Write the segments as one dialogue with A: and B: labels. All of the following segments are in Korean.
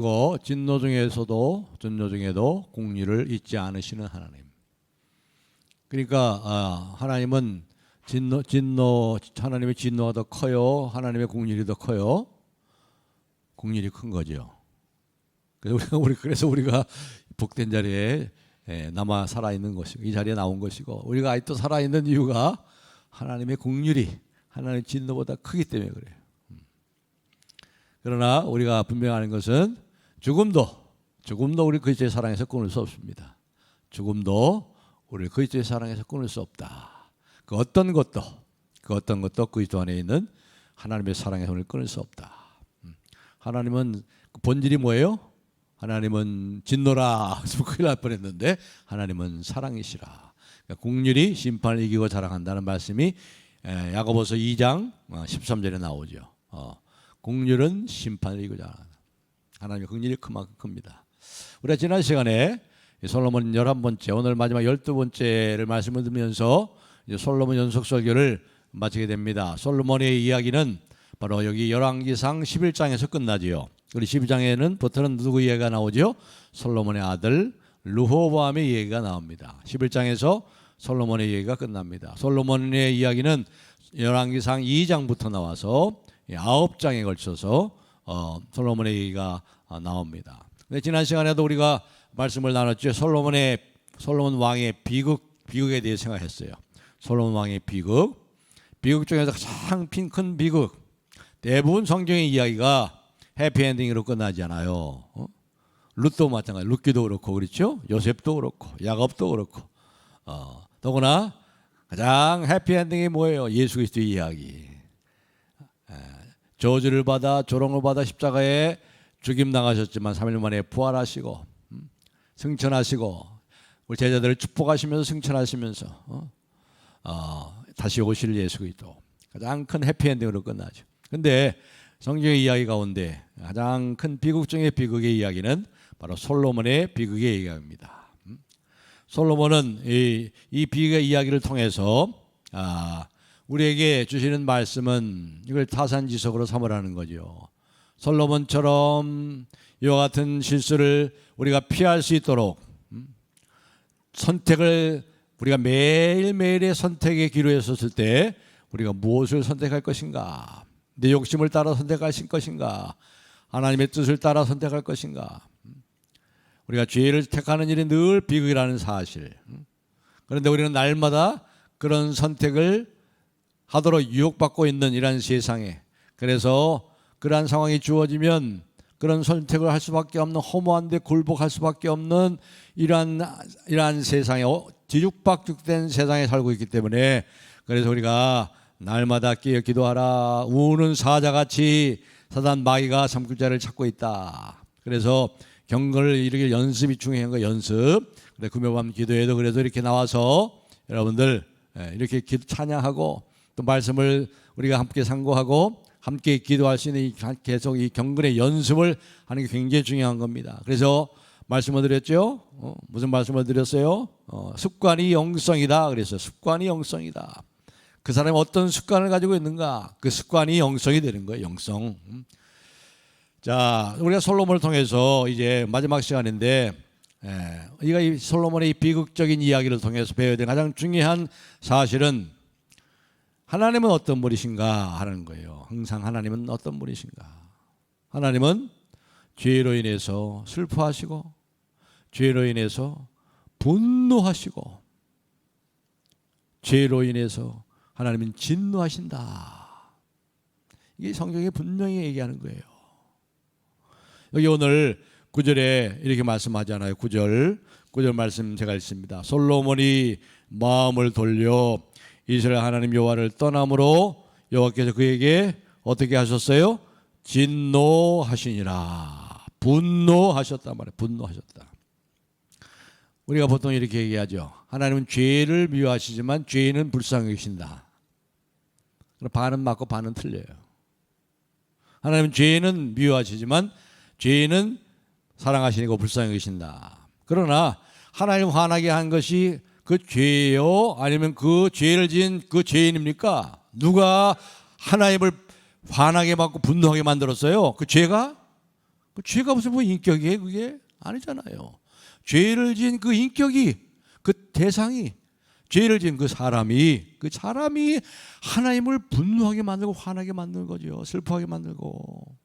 A: 그리고 진노 중에도 공의를 잊지 않으시는 하나님. 그러니까 하나님은 하나님의 진노가 더 커요? 하나님의 공의이 더 커요? 공의이 큰 거죠. 그래서 우리가 복된 자리에 남아 살아있는 것이고, 이 자리에 나온 것이고, 우리가 아직도 살아있는 이유가 하나님의 공의이 하나님의 진노보다 크기 때문에 그래요. 그러나 우리가 분명히 아는 것은 죽음도 우리 그리스도의 사랑에서 끊을 수 없습니다. 죽음도 우리 그리스도의 사랑에서 끊을 수 없다. 그 어떤 것도 그리스도 안에 있는 하나님의 사랑에서 우리를 끊을 수 없다. 하나님은 본질이 뭐예요? 하나님은 진노라 큰일 날 뻔했는데 하나님은 사랑이시라. 그러니까 공률이 심판을 이기고 자랑한다는 말씀이 야고보서 2장 13절에 나오죠. 공률은 심판을 이기고 자랑한다. 하나님의 긍휼이 그만큼 큽니다. 우리가 지난 시간에 솔로몬 11번째, 오늘 마지막 12번째를 말씀을 드리면서 이제 솔로몬 연속 설교를 마치게 됩니다. 솔로몬의 이야기는 바로 여기 열왕기상 11장에서 끝나지요. 우리 12장에는 보통은 누구 이야기가 나오죠? 솔로몬의 아들 르호보암의 이야기가 나옵니다. 11장에서 솔로몬의 이야기가 끝납니다. 솔로몬의 이야기는 열왕기상 2장부터 나와서 9장에 걸쳐서 솔로몬의 얘기가 나옵니다. 근데 지난 시간에도 우리가 말씀을 나눴죠. 솔로몬 왕의 비극에 대해 생각했어요. 솔로몬 왕의 비극 중에서 가장 큰 비극. 대부분 성경의 이야기가 해피엔딩으로 끝나지 않아요. 룻도 마찬가지. 룻기도 그렇고 그렇죠. 요셉도 그렇고 야곱도 그렇고. 더구나 가장 해피엔딩이 뭐예요? 예수 그리스도의 이야기. 저주를 받아 조롱을 받아 십자가에 죽임 당하셨지만 3일 만에 부활하시고 승천하시고 우리 제자들을 축복하시면서 승천하시면서 다시 오실 예수 그리스도. 가장 큰 해피엔딩으로 끝나죠. 근데 성경의 이야기 가운데 가장 큰 비극 중의 비극의 이야기는 바로 솔로몬의 비극의 이야기입니다. 솔로몬은 이 비극의 이야기를 통해서 우리에게 주시는 말씀은 이걸 타산지석으로 삼으라는 거죠. 솔로몬처럼 이와 같은 실수를 우리가 피할 수 있도록 선택을 우리가 매일매일의 선택의 기로에 섰을 때 우리가 무엇을 선택할 것인가? 내 욕심을 따라 선택할 것인가? 하나님의 뜻을 따라 선택할 것인가? 우리가 죄를 택하는 일이 늘 비극이라는 사실. 그런데 우리는 날마다 그런 선택을 하도록 유혹받고 있는 이러한 세상에, 그래서 그러한 상황이 주어지면 그런 선택을 할 수밖에 없는, 허무한데 굴복할 수밖에 없는 이러한 세상에, 뒤죽박죽된 세상에 살고 있기 때문에, 그래서 우리가 날마다 깨어 기도하라. 우는 사자같이 사단 마귀가 삼킬자를 찾고 있다. 그래서 경건을 이렇게 연습이 중요한 거예요. 연습. 근데 금요밤 기도회도 그래서 이렇게 나와서 여러분들 이렇게 찬양하고 또 말씀을 우리가 함께 상고하고 함께 기도할 수 있는 계속 이 경건의 연습을 하는 게 굉장히 중요한 겁니다. 그래서 말씀을 드렸죠. 무슨 말씀을 드렸어요? 습관이 영성이다. 그래서 습관이 영성이다. 그 사람이 어떤 습관을 가지고 있는가? 그 습관이 영성이 되는 거예요. 영성. 자, 우리가 솔로몬을 통해서 이제 마지막 시간인데, 우리가 이 솔로몬의 비극적인 이야기를 통해서 배워야 될 가장 중요한 사실은 하나님은 어떤 분이신가 하는 거예요. 항상 하나님은 어떤 분이신가? 하나님은 죄로 인해서 슬퍼하시고 죄로 인해서 분노하시고 죄로 인해서 하나님은 진노하신다. 이게 성경이 분명히 얘기하는 거예요. 여기 오늘 9절에 이렇게 말씀하잖아요. 9절 말씀 제가 읽습니다. 솔로몬이 마음을 돌려 이스라엘 하나님 여호와를 떠남으로 여호와께서 그에게 어떻게 하셨어요? 진노하시니라. 분노하셨단 말이에요. 분노하셨다. 우리가 보통 이렇게 얘기하죠. 하나님은 죄를 미워하시지만 죄인은 불쌍히 계신다. 반은 맞고 반은 틀려요. 하나님은 죄인은 미워하시지만 죄인은 사랑하시고 불쌍히 계신다. 그러나 하나님 화나게 한 것이 그 죄예요? 아니면 그 죄를 지은 그 죄인입니까? 누가 하나님을 화나게 받고 분노하게 만들었어요? 그 죄가? 그 죄가 무슨 뭐 인격이에요? 그게 아니잖아요. 죄를 지은 그 인격이, 그 대상이, 죄를 지은 그 사람이 하나님을 분노하게 만들고 화나게 만드는 거죠. 슬퍼하게 만들고.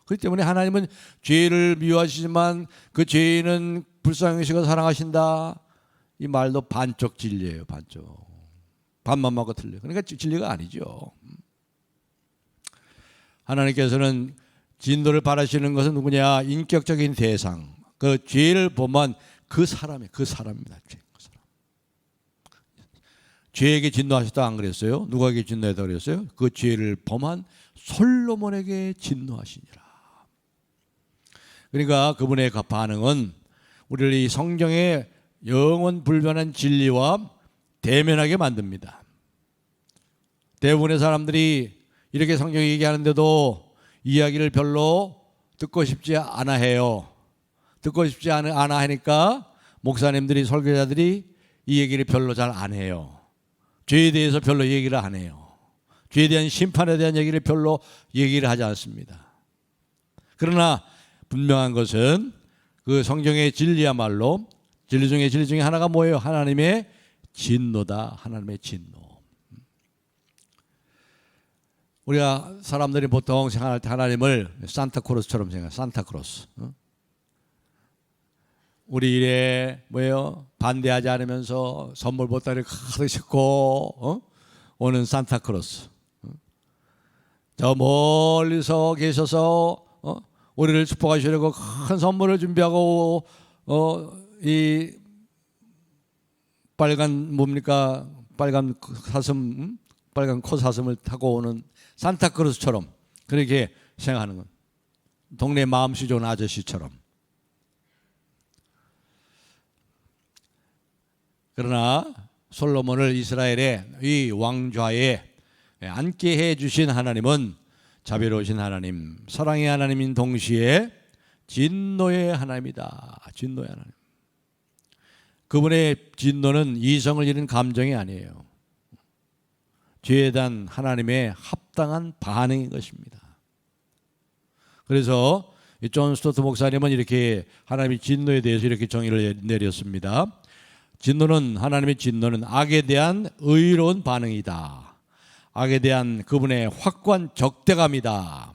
A: 그렇기 때문에 하나님은 죄를 미워하시지만 그 죄인은 불쌍하시고 사랑하신다. 이 말도 반쪽 진리예요. 반쪽. 반만 맞고 틀려요. 그러니까 진리가 아니죠. 하나님께서는 진노를 바라시는 것은 누구냐? 인격적인 대상. 그 죄를 범한 그 사람입니다. 그 사람. 죄에게 진노하셨다 안 그랬어요? 누구에게 진노했다 그랬어요? 그 죄를 범한 솔로몬에게 진노하시니라. 그러니까 그분의 반응은 우리를 이 성경의 영원 불변한 진리와 대면하게 만듭니다. 대부분의 사람들이 이렇게 성경이 얘기하는데도 이야기를 별로 듣고 싶지 않아 해요. 듣고 싶지 않아 하니까 목사님들이, 설교자들이 이 얘기를 별로 잘 안 해요. 죄에 대해서 별로 얘기를 안 해요. 죄에 대한 심판에 대한 얘기를 별로 얘기를 하지 않습니다. 그러나 분명한 것은 그 성경의 진리야말로 진리 중에 하나가 뭐예요? 하나님의 진노다. 하나님의 진노. 우리가 사람들이 보통 생각할 때 하나님을 산타크로스처럼 생각해요. 산타크로스. 우리 일에 뭐예요? 반대하지 않으면서 선물 보따리를 가득 싣고 오는 산타크로스. 저 멀리서 계셔서 우리를 축복하시려고 큰 선물을 준비하고 이 빨간 뭡니까? 빨간 사슴, 빨간 코 사슴을 타고 오는 산타크로스처럼 그렇게 생각하는 건 동네 마음씨 좋은 아저씨처럼. 그러나 솔로몬을 이스라엘의 이 왕좌에 앉게 해 주신 하나님은 자비로우신 하나님, 사랑의 하나님인 동시에 진노의 하나님이다. 진노의 하나님. 그분의 진노는 이성을 잃은 감정이 아니에요. 죄에 대한 하나님의 합당한 반응인 것입니다. 그래서 존 스토트 목사님은 이렇게 하나님의 진노에 대해서 이렇게 정의를 내렸습니다. 하나님의 진노는 악에 대한 의로운 반응이다. 악에 대한 그분의 확고한 적대감이다.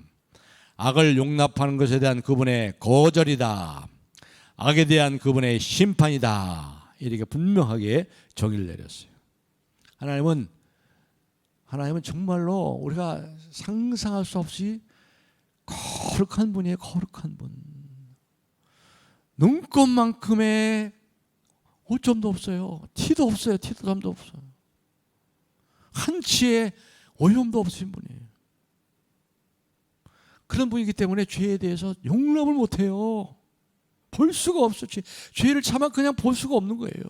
A: 악을 용납하는 것에 대한 그분의 거절이다. 악에 대한 그분의 심판이다. 이렇게 분명하게 정의를 내렸어요. 하나님은 정말로 우리가 상상할 수 없이 거룩한 분이에요. 거룩한 분. 눈곱만큼의 오점도 없어요. 티도 없어요. 티도감도 없어요. 한치의 오염도 없으신 분이에요. 그런 분이기 때문에 죄에 대해서 용납을 못해요. 볼 수가 없어요. 죄를 차마 그냥 볼 수가 없는 거예요.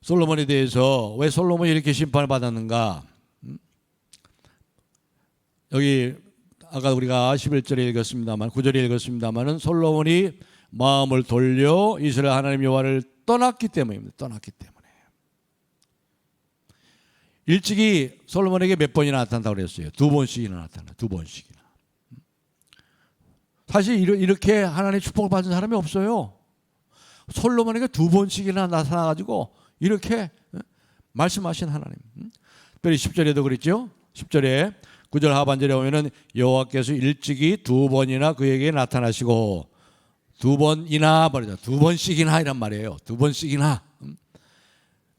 A: 솔로몬에 대해서 왜 솔로몬이 이렇게 심판을 받았는가? 여기 아까 우리가 11절에 읽었습니다만 9절에 읽었습니다만은 솔로몬이 마음을 돌려 이스라엘 하나님 여호와를 떠났기 때문입니다. 떠났기 때문에. 일찍이 솔로몬에게 몇 번이나 나타난다고 그랬어요? 2번씩이나 나타나. 2번씩이나. 사실 이렇게 하나님의 축복을 받은 사람이 없어요. 솔로몬에게 2번씩이나 나타나가지고 이렇게 말씀하신 하나님. 특별히 10절에도 그랬죠. 10절에 9절 하반절에 보면은 여호와께서 일찍이 2번이나 그에게 나타나시고 2번이나 말이죠. 2번씩이나 이란 말이에요. 2번씩이나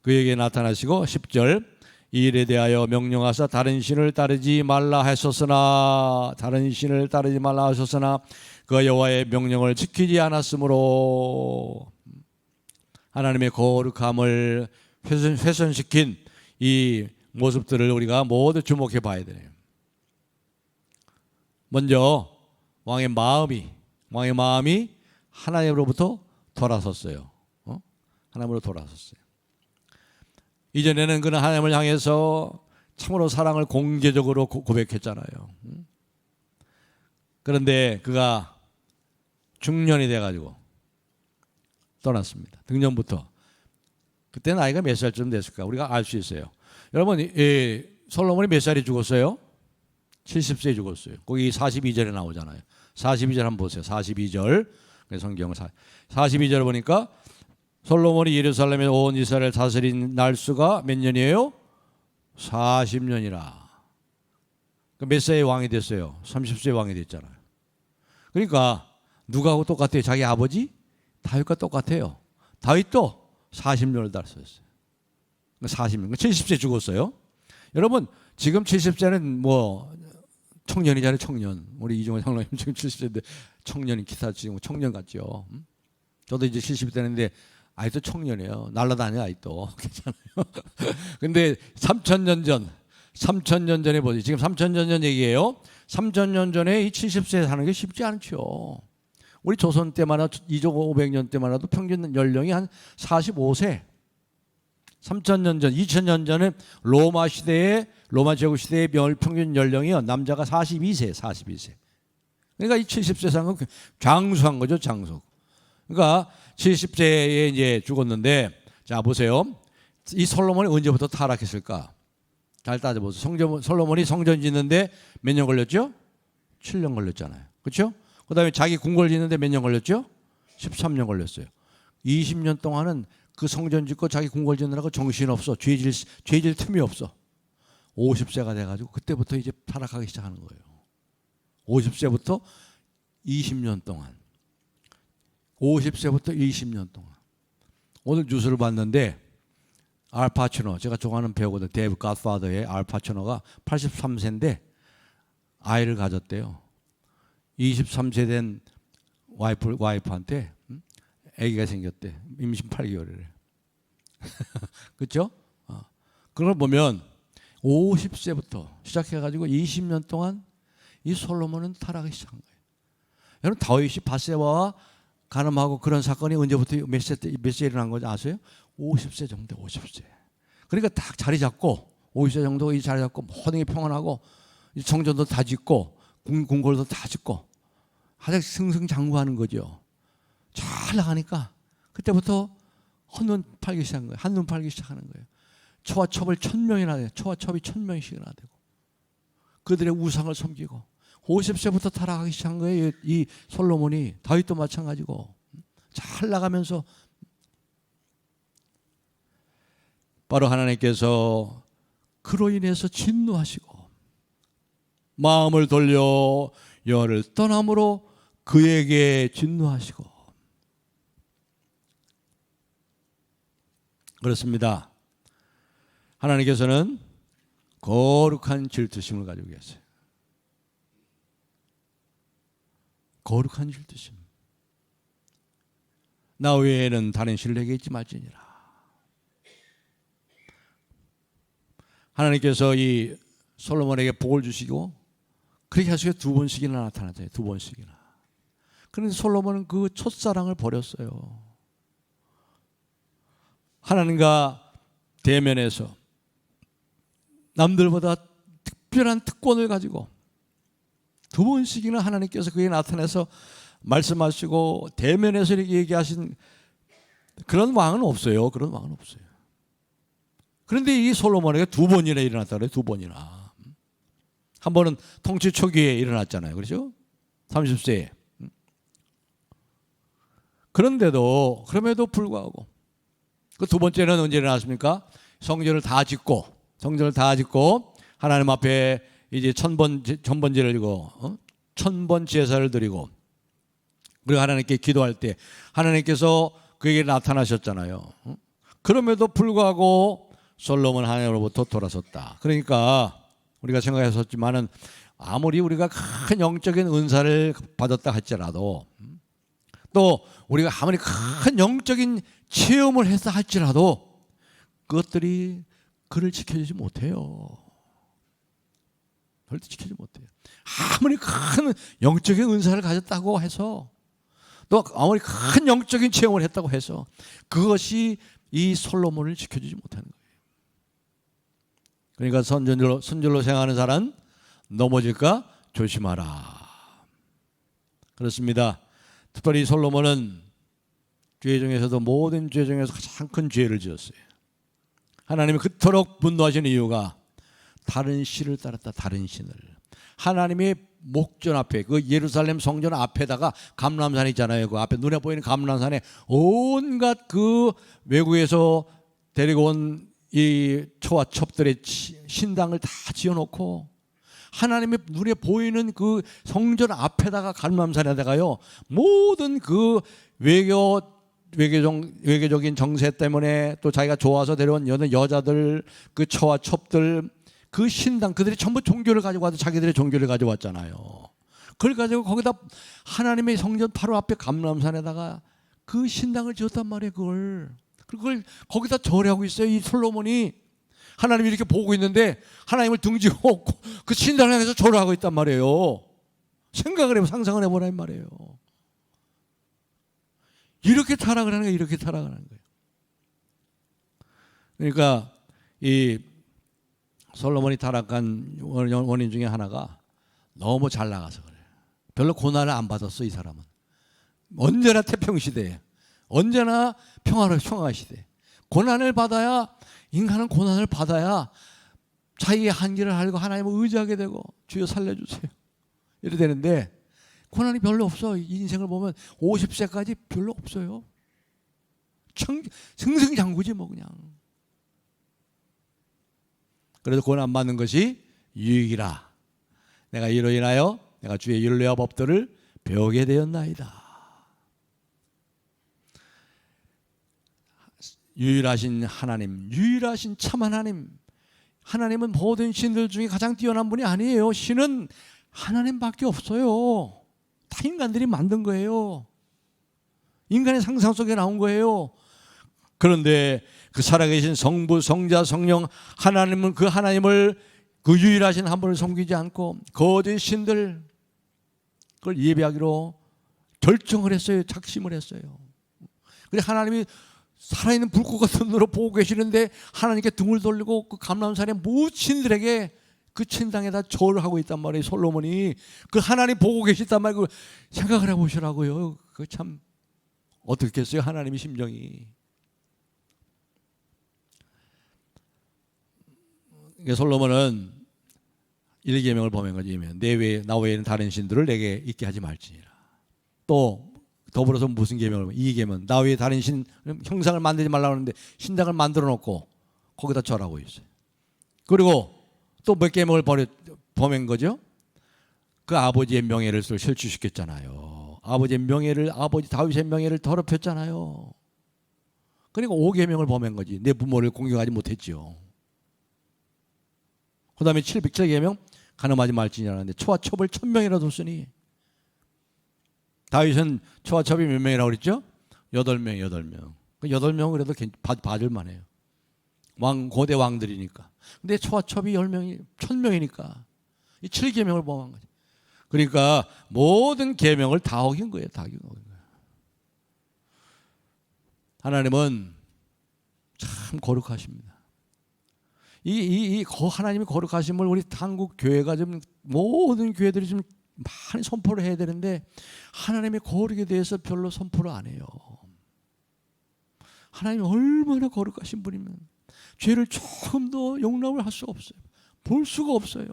A: 그에게 나타나시고 10절 이 일에 대하여 명령하사 다른 신을 따르지 말라 하셨으나 그 여호와의 명령을 지키지 않았으므로 하나님의 거룩함을 훼손시킨 이 모습들을 우리가 모두 주목해 봐야 돼요. 먼저 왕의 마음이 하나님으로부터 돌아섰어요. 하나님으로 돌아섰어요. 이전에는 그는 하나님을 향해서 참으로 사랑을 공개적으로 고백했잖아요. 그런데 그가 중년이 돼가지고 떠났습니다. 등년부터. 그때 나이가 몇 살쯤 됐을까? 우리가 알 수 있어요. 여러분, 솔로몬이 몇 살에 죽었어요? 70세에 죽었어요. 거기 42절에 나오잖아요. 42절 한번 보세요. 42절. 성경 42절 보니까 솔로몬이 예루살렘에 온 이스라엘을 다스린 날수가 몇 년이에요? 40년이라. 몇 세에 왕이 됐어요? 30세에 왕이 됐잖아요. 그러니까 누가하고 똑같아요? 자기 아버지 다윗과 똑같아요. 다윗도 40년을 달았어요. 40년, 70세 죽었어요. 여러분 지금 70세는 뭐 청년이잖아요. 청년. 우리 이종원 장로님 지금 70세인데 청년이 기타 치고 청년 같죠. 저도 이제 70이 되는데 아직도 청년이에요. 날라다녀 아직도. 괜찮아요. 근데 3,000년 전에 보지. 지금 3,000년 전 얘기예요. 3,000년 전에 이 70세 사는 게 쉽지 않죠. 우리 조선 때만 해도 2조 500년 때만 해도 평균 연령이 한 45세. 3,000년 전, 2,000년 전에 로마 제국 시대의 평균 연령이요. 남자가 42세. 그러니까 이 70세 사는 건 장수한 거죠, 장수. 그러니까 70세에 이제 죽었는데, 자 보세요. 이 솔로몬이 언제부터 타락했을까? 잘 따져보세요. 솔로몬이 성전 짓는데 몇 년 걸렸죠? 7년 걸렸잖아요. 그렇죠? 그 다음에 자기 궁궐 짓는데 몇 년 걸렸죠? 13년 걸렸어요. 20년 동안은 그 성전 짓고 자기 궁궐 짓느라고 정신없어. 죄질 틈이 없어. 50세가 돼가지고 그때부터 이제 타락하기 시작하는 거예요. 50세부터 20년 동안. 50세부터 20년 동안. 오늘 뉴스를 봤는데 알파치노, 제가 좋아하는 배우거든. 데이브 갓파더의 알파치노가 83세인데 아이를 가졌대요. 23세 된 와이프한테 아기가 생겼대. 임신 8개월이래. 그렇죠? 그걸 보면 50세부터 시작해가지고 20년 동안 이 솔로몬은 타락하기 시작한 거예요. 여러분 다윗이 밧세바와 간음하고 그런 사건이 언제부터 몇 세 일어난 건지 아세요? 50세 정도, 50세. 그러니까 딱 자리 잡고 50세 정도 이 자리 잡고 모든 게 평안하고 성전도 다 짓고 궁궐도 다 짓고 아주 승승장구하는 거죠. 잘 나가니까 그때부터 한눈 팔기 시작한 거예요. 한눈 팔기 시작하는 거예요. 초와 첩을 1,000명이나 돼요. 초와 첩이 1,000명씩이나 되고 그들의 우상을 섬기고 50세부터 타락하기 시작한 거예요. 이 솔로몬이. 다윗도 마찬가지고 잘 나가면서 바로 하나님께서 그로 인해서 진노하시고 마음을 돌려 여호와를 떠남으로 그에게 진노하시고 그렇습니다. 하나님께서는 거룩한 질투심을 가지고 계세요. 거룩한 질투심. 나 외에는 다른 신을 내게 있지 말지니라. 하나님께서 이 솔로몬에게 복을 주시고 그렇게 하시고 2번씩이나 나타났어요. 2번씩이나. 그런데 솔로몬은 그 첫사랑을 버렸어요. 하나님과 대면해서 남들보다 특별한 특권을 가지고 2번씩이나 하나님께서 그에 나타나서 말씀하시고 대면해서 이렇게 얘기하신 그런 왕은 없어요. 그런 왕은 없어요. 그런데 이 솔로몬에게 2번이나 일어났다 그래요. 2번이나. 한 번은 통치 초기에 일어났잖아요. 그렇죠? 30세에. 그럼에도 불구하고 그 2번째는 언제 일어났습니까? 성전을 다 짓고 하나님 앞에 이제 천번제를 드리고 1,000번 제사를 드리고 그리고 하나님께 기도할 때 하나님께서 그에게 나타나셨잖아요. 그럼에도 불구하고 솔로몬 하나님으로부터 돌아섰다. 그러니까 우리가 생각했었지만은 아무리 우리가 큰 영적인 은사를 받았다 할지라도 또 우리가 아무리 큰 영적인 체험을 했다 할지라도 그것들이 그를 지켜주지 못해요. 절대 지키지 못해요. 아무리 큰 영적인 은사를 가졌다고 해서 또 아무리 큰 영적인 체험을 했다고 해서 그것이 이 솔로몬을 지켜주지 못하는 거예요. 그러니까 선절로 생각하는 사람 넘어질까 조심하라. 그렇습니다. 특별히 솔로몬은 죄 중에서도 모든 죄 중에서 가장 큰 죄를 지었어요. 하나님이 그토록 분노하시는 이유가 다른 신을 따랐다. 다른 신을. 하나님의 목전 앞에, 그 예루살렘 성전 앞에다가 감람산 있잖아요. 그 앞에 눈에 보이는 감람산에 온갖 그 외국에서 데리고 온 이 초와 첩들의 신당을 다 지어놓고, 하나님의 눈에 보이는 그 성전 앞에다가 감람산에다가요, 모든 그 외교적인 정세 때문에 또 자기가 좋아서 데려온 여자들, 그 처와 첩들, 그 신당, 그들이 전부 종교를 가지고 와서 자기들의 종교를 가져왔잖아요. 그걸 가지고 거기다 하나님의 성전 바로 앞에 감람산에다가 그 신당을 지었단 말이에요. 그걸 거기다 절하고 있어요. 이 솔로몬이 하나님이 이렇게 보고 있는데 하나님을 등지고 그 신당을 향해서 절하고 있단 말이에요. 생각을 해보, 상상을 해보란 말이에요. 이렇게 타락을 하는 거예요. 이렇게 타락을 하는 거예요. 그러니까 이 솔로몬이 타락한 원인 중에 하나가 너무 잘 나가서 그래요. 별로 고난을 안 받았어. 이 사람은 언제나 태평시대에, 언제나 평화로운 시대. 고난을 받아야, 인간은 고난을 받아야 자기의 한계를 알고 하나님을 의지하게 되고 주여 살려주세요 이래 되는데, 고난이 별로 없어. 인생을 보면 50세까지 별로 없어요. 승승장구지 뭐 그냥. 그래서 고난 받는 것이 유익이라. 내가 이로 인하여 내가 주의 율례와 법도를 배우게 되었나이다. 유일하신 하나님, 유일하신 참 하나님. 하나님은 모든 신들 중에 가장 뛰어난 분이 아니에요. 신은 하나님밖에 없어요. 다 인간들이 만든 거예요. 인간의 상상 속에 나온 거예요. 그런데 그 살아계신 성부, 성자, 성령 하나님은, 그 하나님을, 그 유일하신 한 분을 섬기지 않고 거짓 신들, 그걸 예배하기로 결정을 했어요. 작심을 했어요. 그래서 하나님이 살아있는 불꽃 같은 눈으로 보고 계시는데 하나님께 등을 돌리고 그 감람산의 모든 신들에게 그 신당에다 절을 하고 있단 말이에요. 솔로몬이 그 하나님 보고 계시단 말이에요. 생각을 해보시라고요. 그 참 어떻겠어요, 하나님의 심정이. 솔로몬은 1계명을 범한 거지. 내 외에, 나 외에는 다른 신들을 내게 있게 하지 말지니라. 또 더불어서 무슨 계명을, 2계명, 나 외에 다른 신 형상을 만들지 말라고 하는데 신당을 만들어 놓고 거기다 절하고 있어요. 그리고 또 몇 계명을 범한 거죠? 그 아버지의 명예를 실추시켰잖아요. 아버지의 명예를, 아버지 다윗의 명예를 더럽혔잖아요. 그러니까 5계명을 범한 거지. 내 부모를 공경하지 못했지요. 그 다음에 7계명, 간음하지 말지니라는데 초와 첩을 1000명이나 뒀으니, 다윗은 초와 첩이 몇 명이라고 그랬죠? 8명. 그 8명은 그래도 봐줄만 해요. 고대 왕들이니까. 근데 초와 첩이 1000명이니까 이 7계명을 범한 거죠. 그러니까 모든 계명을 다 어긴 거예요. 다 어긴 거예요. 하나님은 참 거룩하십니다. 이 하나님의 거룩하심을 우리 한국 교회가 좀, 모든 교회들이 좀 많이 선포를 해야 되는데 하나님의 거룩에 대해서 별로 선포를 안 해요. 하나님이 얼마나 거룩하신 분이면 죄를 조금도 용납을 할 수가 없어요. 볼 수가 없어요.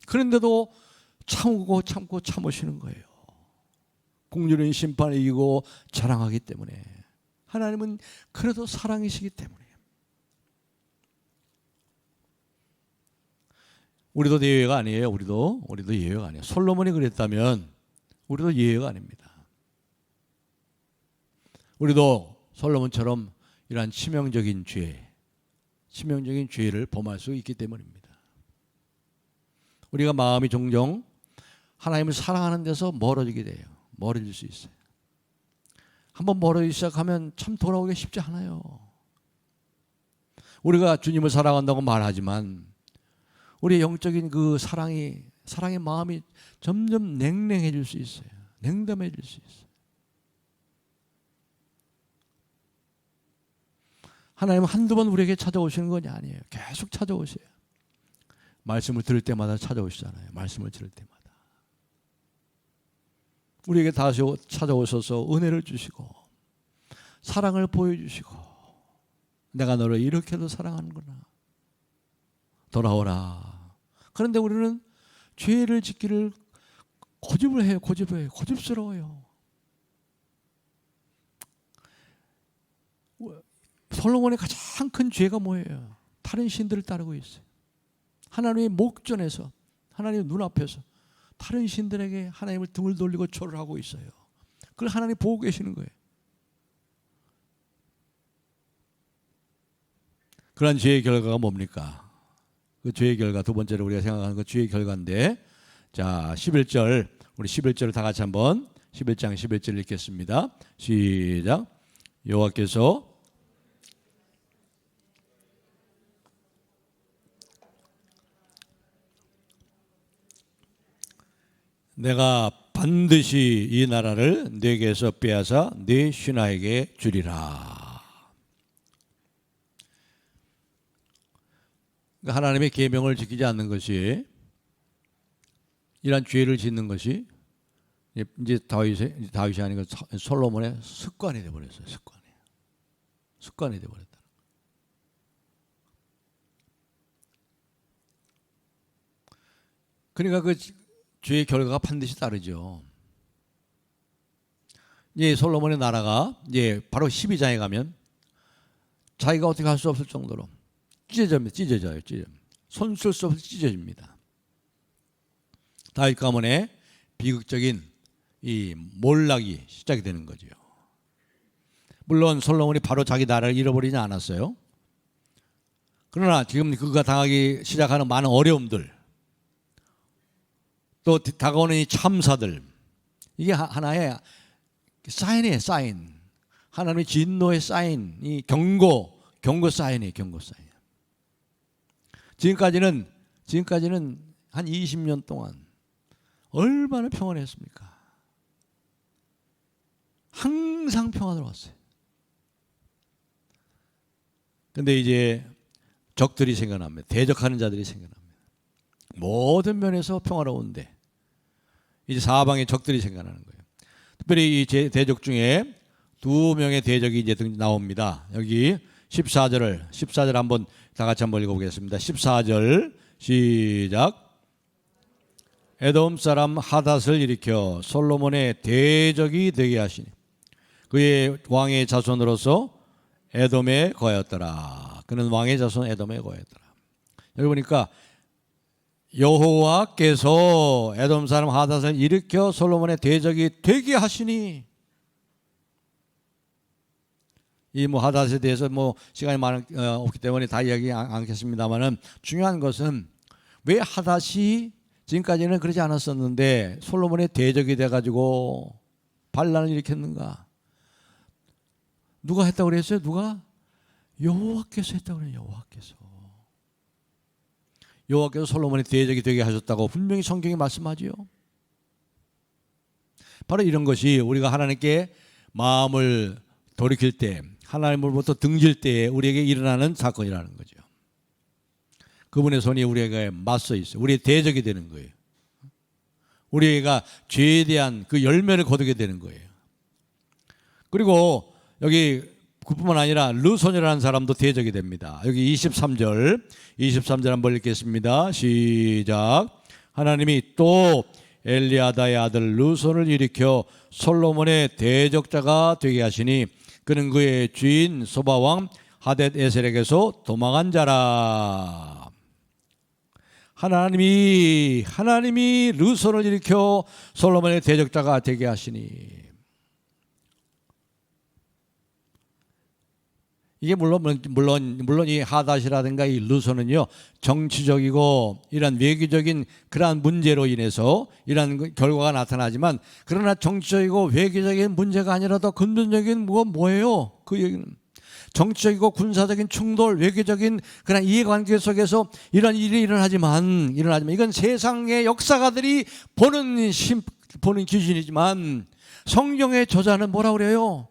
A: 그런데도 참고 참으시는 거예요. 공률은 심판을 이기고 자랑하기 때문에. 하나님은 그래도 사랑이시기 때문에. 우리도 예외가 아니에요. 우리도 예외가 아니에요. 솔로몬이 그랬다면 우리도 예외가 아닙니다. 우리도 솔로몬처럼 이러한 치명적인 죄를 범할 수 있기 때문입니다. 우리가 마음이 종종 하나님을 사랑하는 데서 멀어지게 돼요. 멀어질 수 있어요. 한번 멀어지기 시작하면 참 돌아오기 쉽지 않아요. 우리가 주님을 사랑한다고 말하지만 우리의 영적인 그 사랑의 마음이 점점 냉랭해질 수 있어요. 냉담해질 수 있어요. 하나님은 한두 번 우리에게 찾아오시는 건 아니에요. 계속 찾아오세요. 말씀을 들을 때마다 찾아오시잖아요. 말씀을 들을 때마다. 우리에게 다시 찾아오셔서 은혜를 주시고 사랑을 보여주시고, 내가 너를 이렇게도 사랑하는구나. 돌아오라. 그런데 우리는 죄를 짓기를 고집을 해요. 고집스러워요. 솔로몬의 가장 큰 죄가 뭐예요? 다른 신들을 따르고 있어요. 하나님의 목전에서, 하나님의 눈앞에서 다른 신들에게 하나님을 등을 돌리고 절을 하고 있어요. 그걸 하나님이 보고 계시는 거예요. 그런 죄의 결과가 뭡니까? 그 죄의 결과, 두 번째로 우리가 생각하는 그 죄의 결과인데, 자 11절, 우리 11절을 다 같이 한번 11장 11절 읽겠습니다. 시작. 여호와께서 내가 반드시 이 나라를 네게서 빼앗아 네 신하에게 주리라. 그러니까 하나님의 계명을 지키지 않는 것이, 이런 죄를 짓는 것이 이제 다윗이 아니고 솔로몬의 습관이 되어버렸어요. 습관이 되어버렸다. 그러니까 그 죄의 결과가 반드시 따르죠. 이제 솔로몬의 나라가 이제 바로 12장에 가면 자기가 어떻게 할 수 없을 정도로 찢어져요. 손 쓸 수 없이 찢어집니다. 다윗 가문의 비극적인 이 몰락이 시작이 되는 거죠. 물론 솔로몬이 바로 자기 나라를 잃어버리지 않았어요. 그러나 지금 그가 당하기 시작하는 많은 어려움들, 또 다가오는 이 참사들, 이게 하나의 사인이에요. 사인. 하나님의 진노의 사인, 이 경고 사인이에요. 경고 사인. 지금까지는 한 20년 동안 얼마나 평안했습니까? 항상 평안으로 왔어요. 근데 이제 적들이 생겨납니다. 대적하는 자들이 생겨납니다. 모든 면에서 평화로운데 이제 사방에 적들이 생겨나는 거예요. 특별히 이 대적 중에 두 명의 대적이 이제 나옵니다. 여기 14절 한번 다 같이 한번 읽어보겠습니다. 14절 시작. 에돔 사람 하닷을 일으켜 솔로몬의 대적이 되게 하시니 그의 왕의 자손으로서 에돔에 거하였더라. 그는 왕의 자손 에돔에 거하였더라. 여기 보니까 여호와께서 에돔 사람 하닷을 일으켜 솔로몬의 대적이 되게 하시니, 이 하닷에 대해서 시간이 없기 때문에 다 이야기 않겠습니다만은, 중요한 것은 왜 하닷이 지금까지는 그러지 않았었는데 솔로몬의 대적이 돼가지고 반란을 일으켰는가? 누가 했다고 그랬어요? 누가? 여호와께서 했다고 그래요. 여호와께서 솔로몬의 대적이 되게 하셨다고 분명히 성경이 말씀하지요. 바로 이런 것이 우리가 하나님께 마음을 돌이킬 때, 하나님으로부터 등질 때에 우리에게 일어나는 사건이라는 거죠. 그분의 손이 우리에게 맞서 있어요. 우리의 대적이 되는 거예요. 우리가 죄에 대한 그 열매를 거두게 되는 거예요. 그리고 여기 그뿐만 아니라 르손이라는 사람도 대적이 됩니다. 여기 23절 한번 읽겠습니다. 시작. 하나님이 또 엘리아다의 아들 르손을 일으켜 솔로몬의 대적자가 되게 하시니 그는 그의 주인 소바왕 하뎃 에셀에게서 도망한 자라. 하나님이 르손을 일으켜 솔로몬의 대적자가 되게 하시니, 이게 물론 이 하닷이라든가 이 르손은요, 정치적이고 이런 외교적인 그러한 문제로 인해서 이러한 결과가 나타나지만, 그러나 정치적이고 외교적인 문제가 아니라도 근본적인 뭐예요? 그 얘기는 정치적이고 군사적인 충돌, 외교적인 그런 이해관계 속에서 이런 일이 일어나지만 이건 세상의 역사가들이 보는 기준이지만, 성경의 저자는 뭐라고 그래요?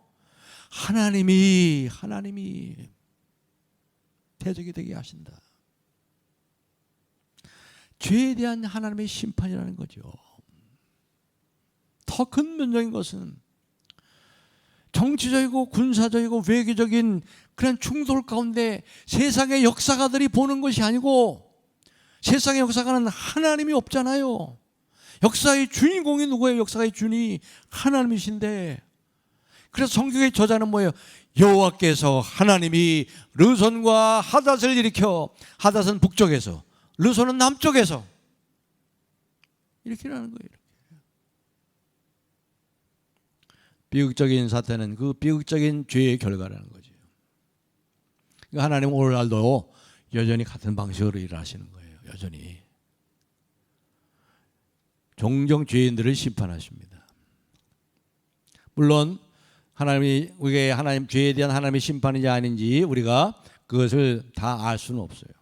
A: 하나님이 대적이 되게 하신다. 죄에 대한 하나님의 심판이라는 거죠. 더 근본적인 것은 정치적이고 군사적이고 외교적인 그런 충돌 가운데 세상의 역사가들이 보는 것이 아니고 세상의 역사가는 하나님이 없잖아요. 역사의 주인공이 누구예요? 역사의 주인이 하나님이신데, 그래서 성경의 저자는 뭐예요? 여호와께서 하나님이 르손과 하닷을 일으켜, 하닷은 북쪽에서, 르손은 남쪽에서 이렇게 하는 거예요. 비극적인 사태는 그 비극적인 죄의 결과라는 거죠. 그러니까 하나님은 오늘날도 여전히 같은 방식으로 일하시는 거예요. 여전히 종종 죄인들을 심판하십니다. 물론 하나님이 우리가 하나님 죄에 대한 하나님의 심판인지 아닌지 우리가 그것을 다 알 수는 없어요.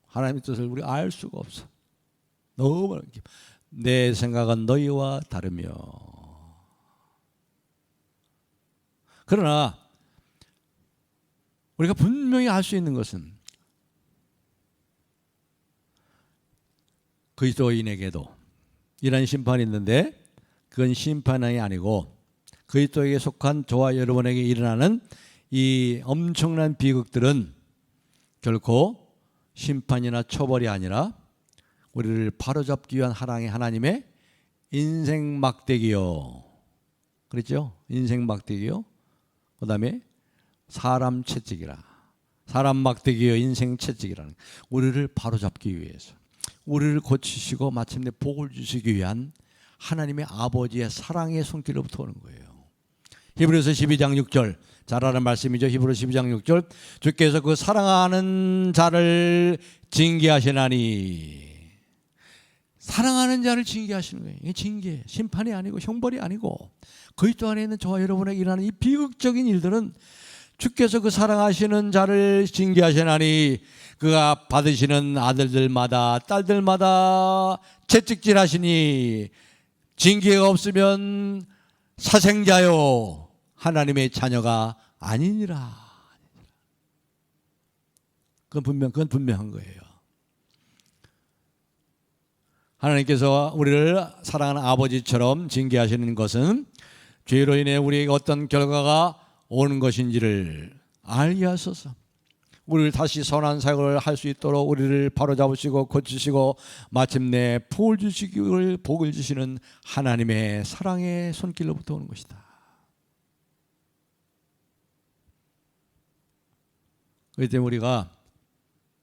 A: 하나님의 뜻을 우리가 알 수가 없어. 너무 내 생각은 너희와 다르며. 그러나 우리가 분명히 알 수 있는 것은 그리스도인에게도 이런 심판이 있는데, 그건 심판이 아니고 그리스도에게 속한 저와 여러분에게 일어나는 이 엄청난 비극들은 결코 심판이나 처벌이 아니라 우리를 바로잡기 위한 하나님의 인생 막대기요. 그렇죠? 인생 막대기요. 그 다음에 사람 채찍이라. 사람 막대기요, 인생 채찍이라는, 우리를 바로잡기 위해서, 우리를 고치시고 마침내 복을 주시기 위한 하나님의 아버지의 사랑의 손길로부터 오는 거예요. 히브리서 12장 6절 잘 아는 말씀이죠. 히브리서 12장 6절, 주께서 그 사랑하는 자를 징계하시나니. 사랑하는 자를 징계하시는 거예요. 이게 징계, 심판이 아니고 형벌이 아니고, 그리스도 안에 있는 저와 여러분에게 일어나는 이 비극적인 일들은 주께서 그 사랑하시는 자를 징계하시나니 그가 받으시는 아들들마다 딸들마다 채찍질하시니 징계가 없으면 사생자요 하나님의 자녀가 아니니라. 그건 분명한 거예요. 하나님께서 우리를 사랑하는 아버지처럼 징계하시는 것은 죄로 인해 우리에게 어떤 결과가 오는 것인지를 알게 하소서. 우리를 다시 선한 사역을 할 수 있도록 우리를 바로잡으시고 고치시고 마침내 복을 주시는 하나님의 사랑의 손길로부터 오는 것이다. 그렇기 때문에 우리가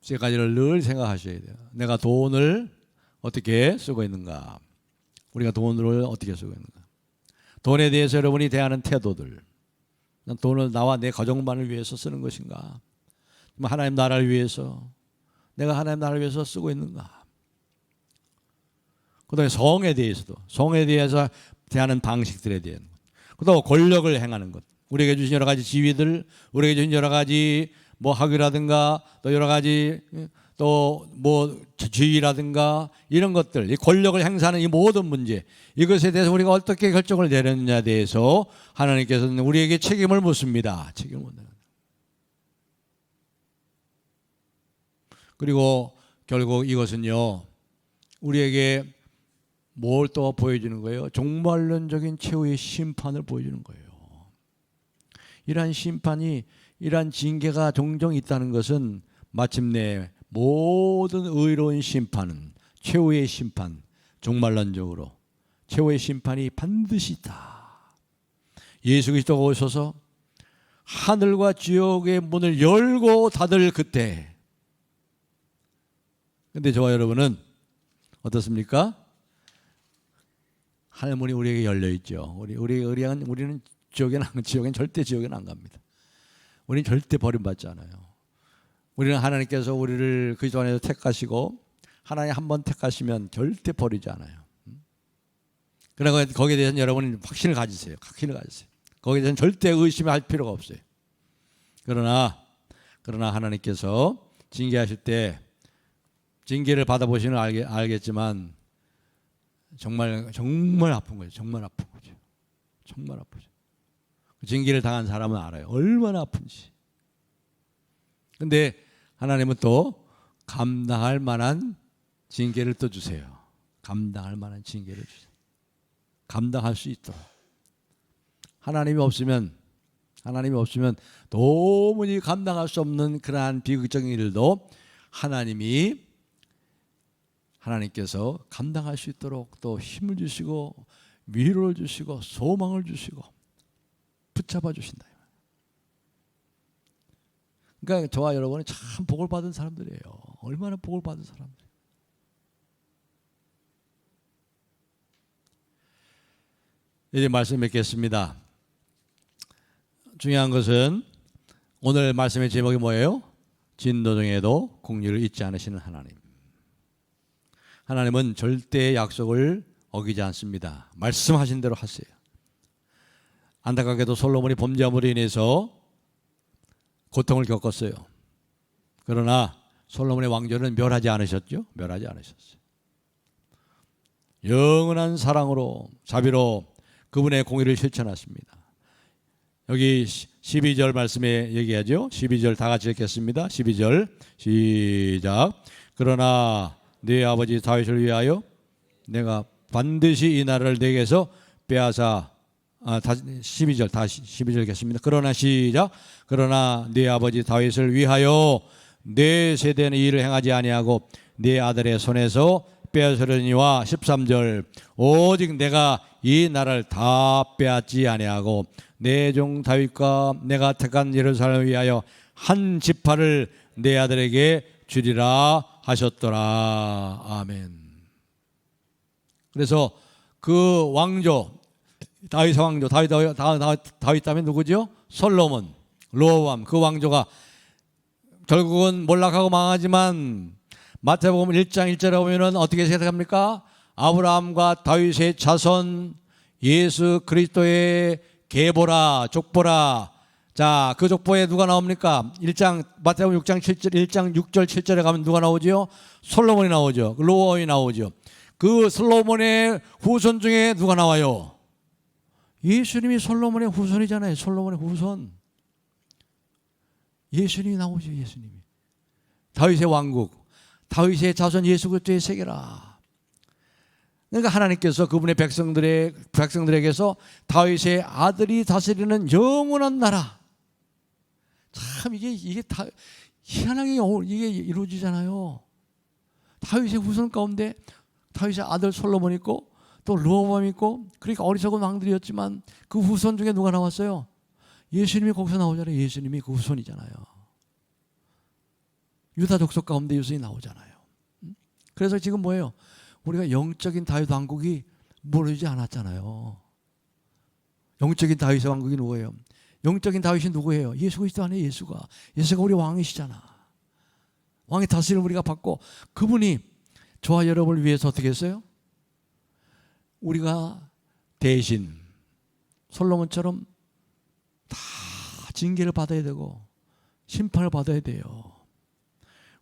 A: 세 가지를 늘 생각하셔야 돼요. 내가 돈을 어떻게 쓰고 있는가? 우리가 돈을 어떻게 쓰고 있는가? 돈에 대해서 여러분이 대하는 태도들, 돈을 나와 내 가족만을 위해서 쓰는 것인가? 하나님 나라를 위해서, 내가 하나님 나라를 위해서 쓰고 있는가? 그 다음에 성에 대해서 대하는 방식들에 대한 것, 그 다음에 권력을 행하는 것, 우리에게 주신 여러 가지 지위들, 우리에게 주신 여러 가지 뭐 학위라든가 또 여러 가지 또 뭐 지위라든가 이런 것들, 이 권력을 행사하는 이 모든 문제, 이것에 대해서 우리가 어떻게 결정을 내렸느냐에 대해서 하나님께서는 우리에게 책임을 묻습니다. 책임을 묻는. 그리고 결국 이것은요, 우리에게 뭘 또 보여주는 거예요? 종말론적인 최후의 심판을 보여주는 거예요. 이러한 심판이, 이러한 징계가 종종 있다는 것은 마침내 모든 의로운 심판은, 최후의 심판, 종말론적으로 최후의 심판이 반드시 있다. 예수 그리스도가 오셔서 하늘과 지옥의 문을 열고 닫을 그때, 근데 저와 여러분은 어떻습니까? 하늘문이 우리에게 열려 있죠. 우리는 지옥엔 절대 안 갑니다. 우리는 절대 버림받지 않아요. 우리는 하나님께서 우리를 그리스도 안에서 택하시고, 하나님 한번 택하시면 절대 버리지 않아요. 그러나 거기에 대해서는 여러분은 확신을 가지세요. 거기에 대해서는 절대 의심할 필요가 없어요. 그러나 하나님께서 징계하실 때, 징계를 받아보시면 알겠지만 정말 아픈 거죠. 정말 아프죠. 징계를 당한 사람은 알아요. 얼마나 아픈지. 근데 하나님은 또 감당할 만한 징계를 또 주세요. 감당할 만한 징계를 주세요. 감당할 수 있도록. 하나님이 없으면 도무지 감당할 수 없는 그러한 비극적인 일도 하나님이 하나님께서 감당할 수 있도록 또 힘을 주시고 위로를 주시고 소망을 주시고 붙잡아 주신다. 그러니까 저와 여러분은 참 복을 받은 사람들이에요. 얼마나 복을 받은 사람들. 이제 말씀 맺겠습니다. 중요한 것은 오늘 말씀의 제목이 뭐예요? 진노 중에도 공의를 잊지 않으시는 하나님. 하나님은 절대 약속을 어기지 않습니다. 말씀하신 대로 하세요. 안타깝게도 솔로몬이 범죄함으로 인해서 고통을 겪었어요. 그러나 솔로몬의 왕조는 멸하지 않으셨죠? 멸하지 않으셨어요. 영원한 사랑으로 자비로 그분의 공의를 실천하십니다. 여기 12절 말씀에 얘기하죠. 12절 다 같이 읽겠습니다. 12절 시작. 그러나 네 아버지 다윗을 위하여 내가 반드시 이 나라를 내게서 빼앗아 12절 다시 12절 읽겠습니다. 그러나 시작. 그러나 네 아버지 다윗을 위하여 네 세대는 이 일을 행하지 아니하고 네 아들의 손에서 빼앗으려니와 13절 오직 내가 이 나라를 다 빼앗지 아니하고 내 종 다윗과 내가 택한 예루살렘을 위하여 한 지파를 내 아들에게 주리라 하셨더라. 아멘. 그래서 그 왕조 다윗의 왕조 다윗 다음에 누구죠? 솔로몬, 르호보암 그 왕조가 결국은 몰락하고 망하지만 마태복음 1장 1절에 보면은 어떻게 생각합니까? 아브라함과 다윗의 자손 예수 그리스도의 계보라 족보라. 자, 그 족보에 누가 나옵니까? 마태복음 6장 7절 1장 6절 7절에 가면 누가 나오죠? 솔로몬이 나오죠. 르호보암이 나오죠. 그 솔로몬의 후손 중에 누가 나와요? 예수님이 솔로몬의 후손이잖아요. 솔로몬의 후손. 예수님이 나오죠. 예수님이. 다윗의 왕국, 다윗의 자손 예수 그리스도의 세계라. 그러니까 하나님께서 그분의 백성들에게서 다윗의 아들이 다스리는 영원한 나라. 참 이게 다 희한하게 이게 이루어지잖아요. 다윗의 후손 가운데 다윗의 아들 솔로몬 있고 또 르호보암 있고 그러니까 어리석은 왕들이었지만 그 후손 중에 누가 나왔어요? 예수님이 거기서 나오잖아요. 예수님이 그 후손이잖아요. 유다 족속 가운데 예수님이 나오잖아요. 그래서 지금 뭐예요? 우리가 영적인 다윗 왕국이 무너지지 않았잖아요. 영적인 다윗의 왕국이 누구예요? 영적인 다윗이 누구예요? 예수 그리스도 안에 예수가 우리 왕이시잖아. 왕의 다스림을 우리가 받고 그분이 저와 여러분을 위해서 어떻게 했어요? 우리가 대신 솔로몬처럼 다 징계를 받아야 되고 심판을 받아야 돼요.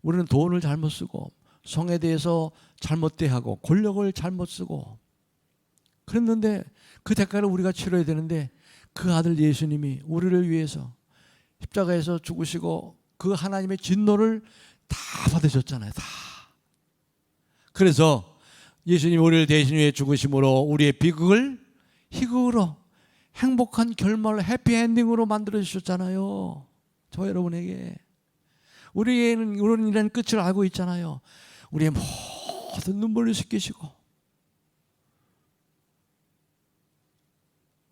A: 우리는 돈을 잘못 쓰고 성에 대해서 잘못 대하고 권력을 잘못 쓰고 그랬는데 그 대가를 우리가 치러야 되는데 그 아들 예수님이 우리를 위해서 십자가에서 죽으시고 그 하나님의 진노를 다 받으셨잖아요. 다. 그래서 예수님이 우리를 대신 위해 죽으심으로 우리의 비극을 희극으로 행복한 결말로 해피엔딩으로 만들어 주셨잖아요. 저 여러분에게. 우리는 이런 끝을 알고 있잖아요. 우리의 모든 눈물을 씻기시고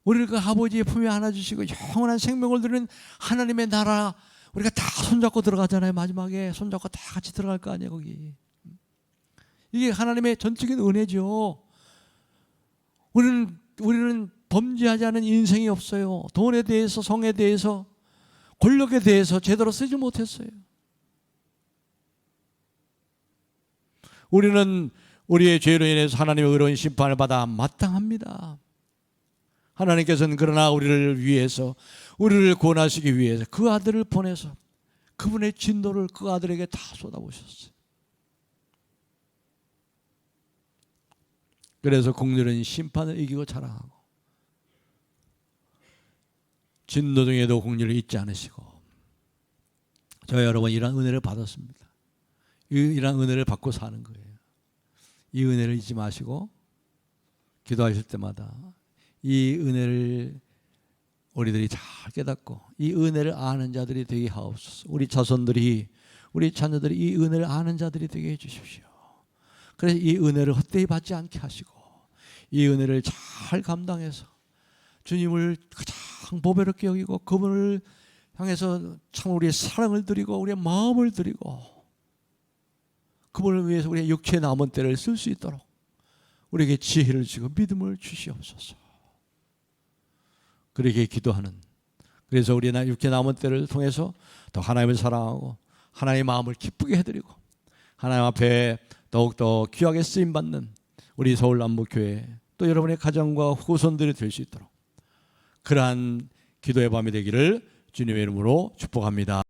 A: 우리를 그 아버지의 품에 안아주시고 영원한 생명을 드리는 하나님의 나라 우리가 다 손잡고 들어가잖아요. 마지막에 손잡고 다 같이 들어갈 거 아니에요. 거기. 이게 하나님의 전적인 은혜죠. 우리는 범죄하지 않은 인생이 없어요. 돈에 대해서 성에 대해서 권력에 대해서 제대로 쓰지 못했어요. 우리는 우리의 죄로 인해서 하나님의 의로운 심판을 받아 마땅합니다. 하나님께서는 그러나 우리를 위해서 우리를 구원하시기 위해서 그 아들을 보내서 그분의 진노를 그 아들에게 다 쏟아부으셨어요. 그래서 공률은 심판을 이기고 자랑하고 진노 중에도 공률을 잊지 않으시고 저 여러분 이런 은혜를 받았습니다. 이런 은혜를 받고 사는 거예요. 이 은혜를 잊지 마시고 기도하실 때마다 이 은혜를 우리들이 잘 깨닫고 이 은혜를 아는 자들이 되게 하옵소서. 우리 자손들이 우리 자녀들이 이 은혜를 아는 자들이 되게 해주십시오. 그래서 이 은혜를 헛되이 받지 않게 하시고 이 은혜를 잘 감당해서 주님을 가장 보배롭게 여기고 그분을 향해서 참 우리의 사랑을 드리고 우리의 마음을 드리고 그분을 위해서 우리의 육체의 남은 때를 쓸 수 있도록 우리에게 지혜를 주고 믿음을 주시옵소서. 그렇게 기도하는, 그래서 우리 육체의 남은 때를 통해서 더 하나님을 사랑하고 하나님의 마음을 기쁘게 해드리고 하나님 앞에 더욱더 귀하게 쓰임받는 우리 서울남북교회 또 여러분의 가정과 후손들이 될 수 있도록 그러한 기도의 밤이 되기를 주님의 이름으로 축복합니다.